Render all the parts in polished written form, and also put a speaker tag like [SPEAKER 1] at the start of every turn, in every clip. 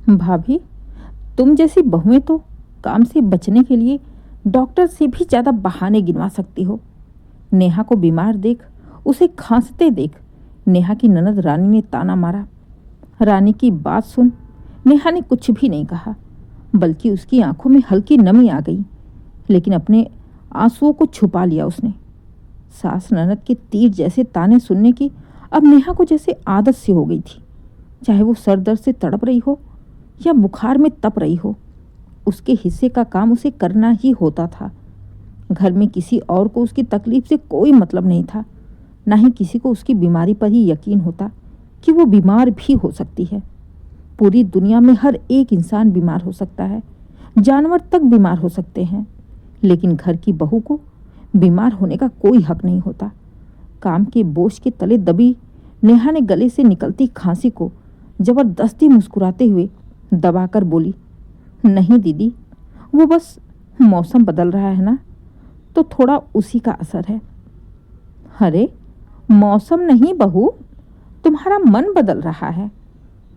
[SPEAKER 1] भाभी, तुम जैसी बहुएं तो काम से बचने के लिए डॉक्टर से भी ज़्यादा बहाने गिनवा सकती हो। नेहा को बीमार देख, उसे खांसते देख नेहा की ननद रानी ने ताना मारा। रानी की बात सुन नेहा ने कुछ भी नहीं कहा, बल्कि उसकी आंखों में हल्की नमी आ गई, लेकिन अपने आंसुओं को छुपा लिया उसने। सास ननद के तीर जैसे ताने सुनने की अब नेहा को जैसे आदत सी हो गई थी। चाहे वो सर दर्द से तड़प रही हो या बुखार में तप रही हो, उसके हिस्से का काम उसे करना ही होता था। घर में किसी और को उसकी तकलीफ से कोई मतलब नहीं था, ना ही किसी को उसकी बीमारी पर ही यकीन होता कि वो बीमार भी हो सकती है। पूरी दुनिया में हर एक इंसान बीमार हो सकता है, जानवर तक बीमार हो सकते हैं, लेकिन घर की बहू को बीमार होने का कोई हक नहीं होता। काम के बोझ के तले दबी नेहा ने गले से निकलती खांसी को जबरदस्ती मुस्कुराते हुए दबाकर बोली, नहीं दीदी, वो बस मौसम बदल रहा है ना, तो थोड़ा उसी का असर है। अरे मौसम नहीं बहू, तुम्हारा मन बदल रहा है।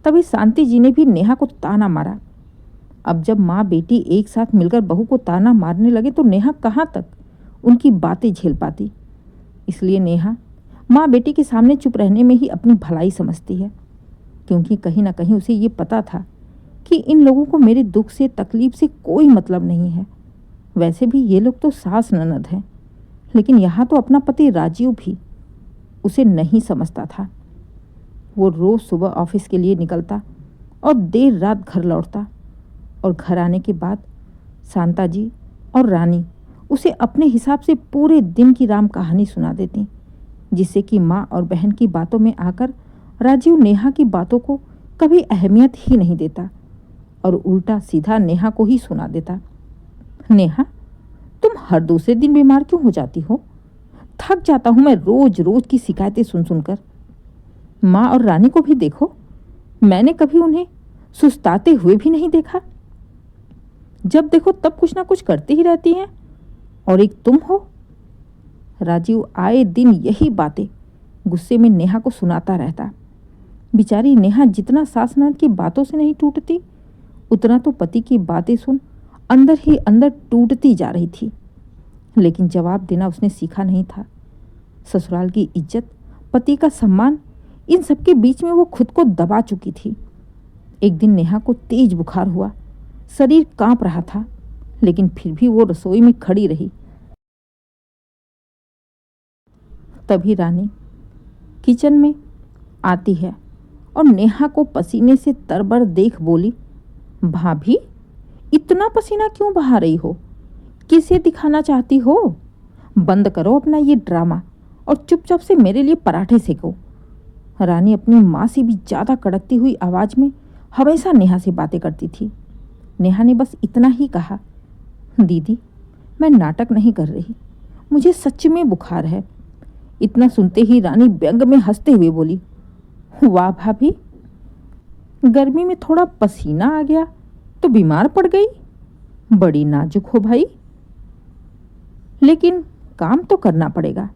[SPEAKER 1] तभी शांति जी ने भी नेहा को ताना मारा। अब जब माँ बेटी एक साथ मिलकर बहू को ताना मारने लगे तो नेहा कहाँ तक उनकी बातें झेल पाती। इसलिए नेहा माँ बेटी के सामने चुप रहने में ही अपनी भलाई समझती है, क्योंकि कहीं ना कहीं उसे ये पता था कि इन लोगों को मेरे दुख से तकलीफ से कोई मतलब नहीं है। वैसे भी ये लोग तो सास ननद हैं, लेकिन यहाँ तो अपना पति राजीव भी उसे नहीं समझता था। वो रोज़ सुबह ऑफिस के लिए निकलता और देर रात घर लौटता, और घर आने के बाद शांता जी और रानी उसे अपने हिसाब से पूरे दिन की राम कहानी सुना देती, जिससे कि माँ और बहन की बातों में आकर राजीव नेहा की बातों को कभी अहमियत ही नहीं देता और उल्टा सीधा नेहा को ही सुना देता। नेहा, तुम हर दूसरे दिन बीमार क्यों हो जाती हो? थक जाता हूँ मैं रोज रोज की शिकायतें सुन सुनकर। माँ और रानी को भी देखो, मैंने कभी उन्हें सुस्ताते हुए भी नहीं देखा। जब देखो तब कुछ ना कुछ करती ही रहती हैं, और एक तुम हो। राजीव आए दिन यही बातें गुस्से में नेहा को सुनाता रहता। बेचारी नेहा जितना सास ननद की बातों से नहीं टूटती, उतना तो पति की बातें सुन अंदर ही अंदर टूटती जा रही थी। लेकिन जवाब देना उसने सीखा नहीं था। ससुराल की इज्जत, पति का सम्मान, इन सबके बीच में वो खुद को दबा चुकी थी। एक दिन नेहा को तेज बुखार हुआ, शरीर कांप रहा था, लेकिन फिर भी वो रसोई में खड़ी रही। तभी रानी किचन में आती है और नेहा को पसीने से तरबर देख बोली, भाभी, इतना पसीना क्यों बहा रही हो? किसे दिखाना चाहती हो? बंद करो अपना ये ड्रामा और चुपचाप से मेरे लिए पराठे सेको। रानी अपनी माँ से भी ज़्यादा कड़कती हुई आवाज़ में हमेशा नेहा से बातें करती थी। नेहा ने बस इतना ही कहा, दीदी, मैं नाटक नहीं कर रही, मुझे सच में बुखार है। इतना सुनते ही रानी व्यंग में हंसते हुए बोली, वाह भाभी, गर्मी में थोड़ा पसीना आ गया तो बीमार पड़ गई। बड़ी नाजुक हो भाई, लेकिन काम तो करना पड़ेगा,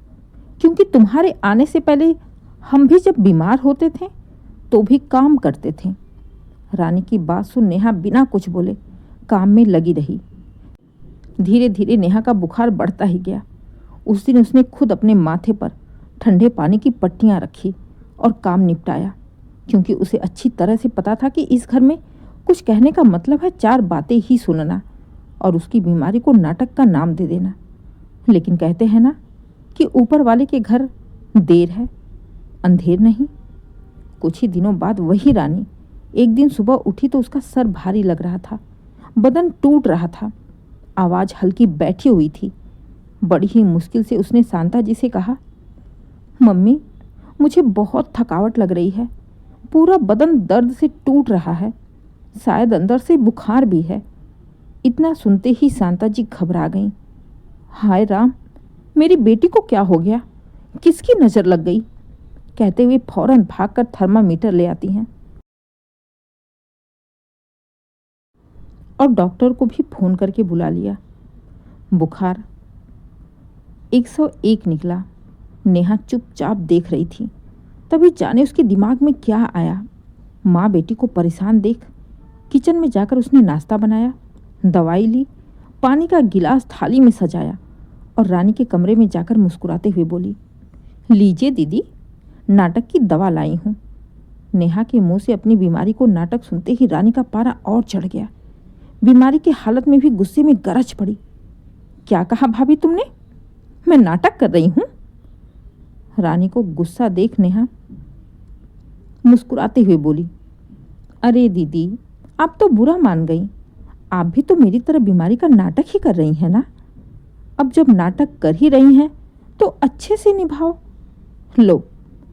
[SPEAKER 1] क्योंकि तुम्हारे आने से पहले हम भी जब बीमार होते थे तो भी काम करते थे। रानी की बात सुन नेहा बिना कुछ बोले काम में लगी रही। धीरे धीरे नेहा का बुखार बढ़ता ही गया। उस दिन उसने खुद अपने माथे पर ठंडे पानी की पट्टियां रखी और काम निपटाया, क्योंकि उसे अच्छी तरह से पता था कि इस घर में कुछ कहने का मतलब है चार बातें ही सुनना और उसकी बीमारी को नाटक का नाम दे देना। लेकिन कहते हैं ना कि ऊपर वाले के घर देर है, अंधेर नहीं। कुछ ही दिनों बाद वही रानी एक दिन सुबह उठी तो उसका सर भारी लग रहा था, बदन टूट रहा था, आवाज़ हल्की बैठी हुई थी। बड़ी ही मुश्किल से उसने शांता जी से कहा, मम्मी, मुझे बहुत थकावट लग रही है, पूरा बदन दर्द से टूट रहा है, शायद अंदर से बुखार भी है। इतना सुनते ही शांता जी घबरा गईं। हाय राम, मेरी बेटी को क्या हो गया? किसकी नज़र लग गई? कहते हुए फौरन भागकर थर्मामीटर ले आती हैं और डॉक्टर को भी फोन करके बुला लिया। बुखार 101 निकला। नेहा चुपचाप देख रही थी। तभी जाने उसके दिमाग में क्या आया। माँ बेटी को परेशान देख किचन में जाकर उसने नाश्ता बनाया, दवाई ली, पानी का गिलास थाली में सजाया और रानी के कमरे में जाकर मुस्कुराते हुए बोली, लीजिए दीदी, नाटक की दवा लाई हूँ। नेहा के मुंह से अपनी बीमारी को नाटक सुनते ही रानी का पारा और चढ़ गया। बीमारी की हालत में भी गुस्से में गरज पड़ी। क्या कहा भाभी तुमने? मैं नाटक कर रही हूँ? रानी को गुस्सा देख नेहा मुस्कुराते हुए बोली, अरे दीदी, आप तो बुरा मान गई। आप भी तो मेरी तरह बीमारी का नाटक ही कर रही हैं ना। अब जब नाटक कर ही रही हैं तो अच्छे से निभाओ। लो,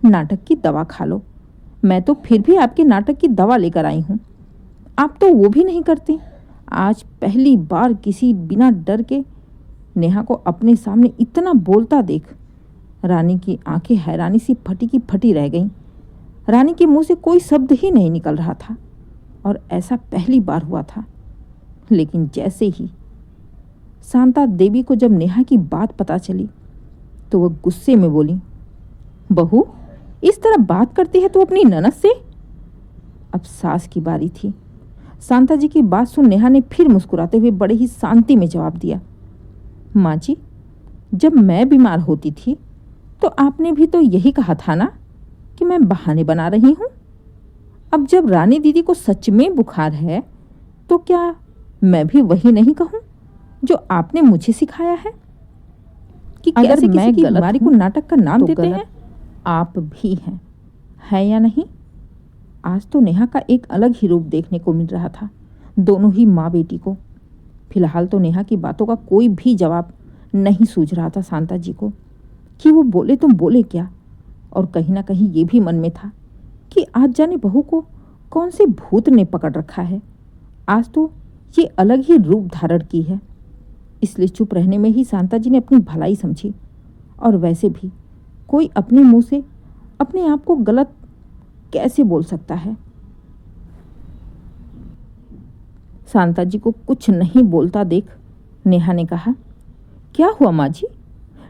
[SPEAKER 1] नाटक की दवा खा लो। मैं तो फिर भी आपके नाटक की दवा लेकर आई हूँ। आप तो वो भी नहीं करती। आज पहली बार किसी बिना डर के नेहा को अपने सामने इतना बोलता देख रानी की आंखें हैरानी सी फटी की फटी रह गईं। रानी के मुंह से कोई शब्द ही नहीं निकल रहा था और ऐसा पहली बार हुआ था। लेकिन जैसे ही शांता देवी को जब नेहा की बात पता चली तो वह गुस्से में बोली, बहू, इस तरह बात करती है तो अपनी ननद से? अब सास की बारी थी। शांता जी की बात सुन नेहा ने फिर मुस्कुराते हुए बड़े ही शांति में जवाब दिया, माँ जी, जब मैं बीमार होती थी तो आपने भी तो यही कहा था ना कि मैं बहाने बना रही हूँ। अब जब रानी दीदी को सच में बुखार है तो क्या मैं भी वही नहीं कहूँ जो आपने मुझे सिखाया है कि कैसे किसी की बीमारी को नाटक का नाम देते हैं? आप भी हैं, है या नहीं? आज तो नेहा का एक अलग ही रूप देखने को मिल रहा था, दोनों ही माँ बेटी को। फिलहाल तो नेहा की बातों का कोई भी जवाब नहीं सूझ रहा था शांता जी को कि वो बोले तो बोले क्या। और कहीं ना कहीं ये भी मन में था कि आज जाने बहू को कौन से भूत ने पकड़ रखा है। आज तो ये अलग ही रूप धारण की है। इसलिए चुप रहने में ही शांता जी ने अपनी भलाई समझी। और वैसे भी कोई अपने मुंह से अपने आप को गलत कैसे बोल सकता है। शांता जी को कुछ नहीं बोलता देख नेहा ने कहा, क्या हुआ माँ जी?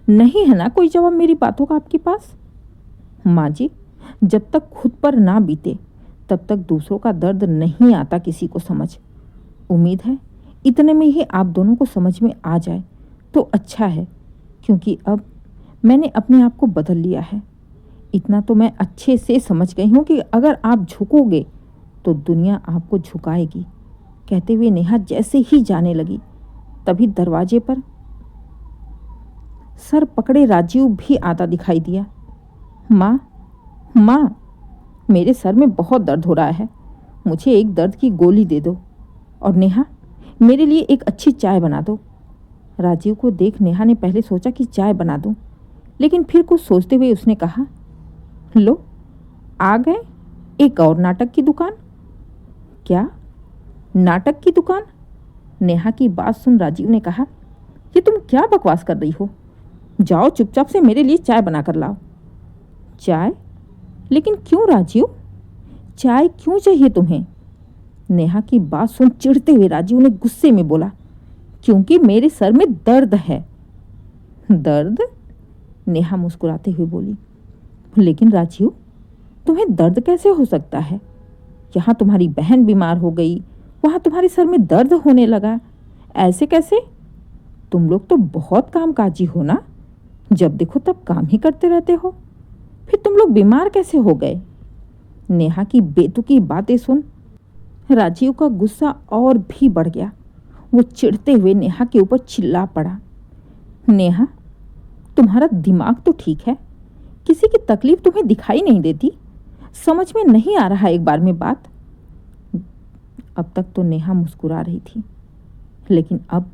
[SPEAKER 1] नहीं है ना कोई जवाब मेरी बातों का आपके पास? माँ जी, जब तक खुद पर ना बीते तब तक दूसरों का दर्द नहीं आता किसी को समझ। उम्मीद है इतने में ही आप दोनों को समझ में आ जाए तो अच्छा है, क्योंकि अब मैंने अपने आप को बदल लिया है। इतना तो मैं अच्छे से समझ गई हूँ कि अगर आप झुकोगे तो दुनिया आपको झुकाएगी। कहते हुए नेहा जैसे ही जाने लगी तभी दरवाजे पर सर पकड़े राजीव भी आता दिखाई दिया। माँ, माँ, मेरे सर में बहुत दर्द हो रहा है, मुझे एक दर्द की गोली दे दो। और नेहा, मेरे लिए एक अच्छी चाय बना दो। राजीव को देख नेहा ने पहले सोचा कि चाय बना दूं, लेकिन फिर कुछ सोचते हुए उसने कहा, लो, आ गए एक और नाटक की दुकान। क्या नाटक की दुकान? नेहा की बात सुन राजीव ने कहा, ये तुम क्या बकवास कर रही हो? जाओ चुपचाप से मेरे लिए चाय बना कर लाओ। चाय? लेकिन क्यों राजीव? चाय क्यों चाहिए तुम्हें? नेहा की बात सुन चिढ़ते हुए राजीव ने गुस्से में बोला, क्योंकि मेरे सर में दर्द है। दर्द? नेहा मुस्कुराते हुए बोली, लेकिन राजीव, तुम्हें दर्द कैसे हो सकता है? यहाँ तुम्हारी बहन बीमार हो गई, वहाँ तुम्हारे सर में दर्द होने लगा, ऐसे कैसे? तुम लोग तो बहुत कामकाजी हो ना, जब देखो तब काम ही करते रहते हो। फिर तुम लोग बीमार कैसे हो गए? नेहा की बेतुकी बातें सुन राजीव का गुस्सा और भी बढ़ गया। वो चिढ़ते हुए नेहा के ऊपर चिल्ला पड़ा, नेहा, तुम्हारा दिमाग तो ठीक है, किसी की तकलीफ तुम्हें दिखाई नहीं देती? समझ में नहीं आ रहा एक बार में बात? अब तक तो नेहा मुस्कुरा रही थी, लेकिन अब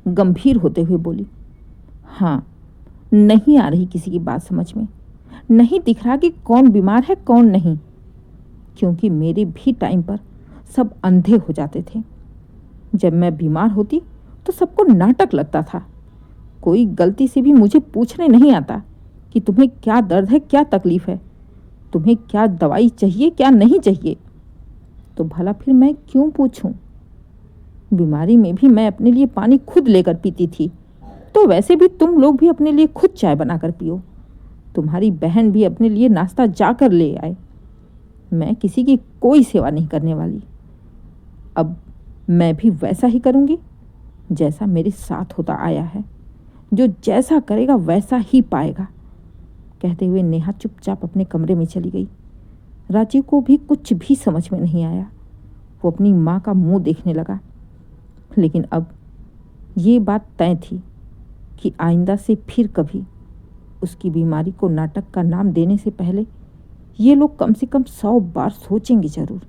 [SPEAKER 1] गंभीर होते हुए बोली, हाँ, नहीं आ रही किसी की बात समझ में। नहीं दिख रहा कि कौन बीमार है कौन नहीं, क्योंकि मेरे भी टाइम पर सब अंधे हो जाते थे। जब मैं बीमार होती तो सबको नाटक लगता था। कोई गलती से भी मुझे पूछने नहीं आता कि तुम्हें क्या दर्द है, क्या तकलीफ है, तुम्हें क्या दवाई चाहिए, क्या नहीं चाहिए। तो भला फिर मैं क्यों पूछूं? बीमारी में भी मैं अपने लिए पानी खुद लेकर पीती थी, तो वैसे भी तुम लोग भी अपने लिए खुद चाय बनाकर पियो। तुम्हारी बहन भी अपने लिए नाश्ता जाकर ले आए। मैं किसी की कोई सेवा नहीं करने वाली। अब मैं भी वैसा ही करूँगी जैसा मेरे साथ होता आया है। जो जैसा करेगा वैसा ही पाएगा। कहते हुए नेहा चुपचाप अपने कमरे में चली गई। राजीव को भी कुछ भी समझ में नहीं आया। वो अपनी माँ का मुंह देखने लगा। लेकिन अब ये बात तय थी कि आइंदा से फिर कभी उसकी बीमारी को नाटक का नाम देने से पहले ये लोग कम से कम 100 बार सोचेंगे ज़रूर।